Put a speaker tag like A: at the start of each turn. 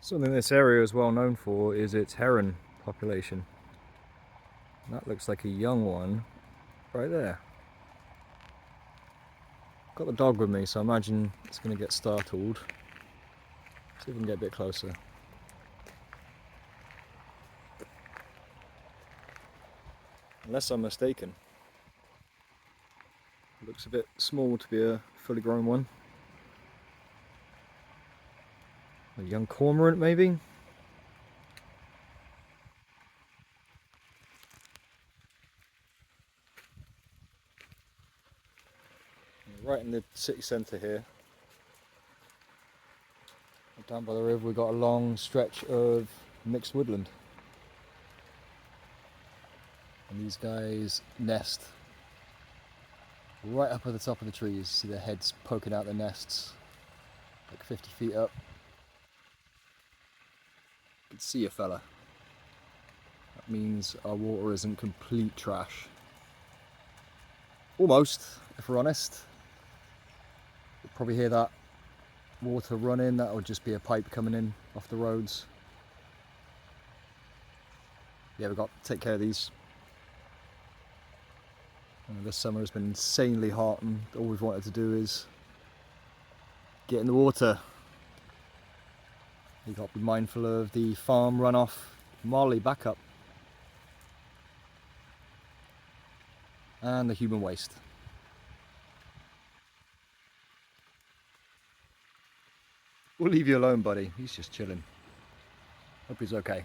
A: Something this area is well known for is its heron population. And that looks like a young one right there. Got the dog with me, so I imagine it's going to get startled. See if we can get a bit closer. Unless I'm mistaken. Looks a bit small to be a fully grown one. A young cormorant maybe? Right in the city centre here. Down by the river we've got a long stretch of mixed woodland. And these guys nest right up at the top of the trees. See their heads poking out their nests, like 50 feet up. You can see a fella. That means our water isn't complete trash. Almost, if we're honest. You'll probably hear that water running. That would just be a pipe coming in off the roads. Yeah, we've got to take care of these. This summer has been insanely hot, and all we've wanted to do is get in the water. You've got to be mindful of the farm runoff, Marley backup, and the human waste. We'll leave you alone, buddy. He's just chilling. Hope he's okay.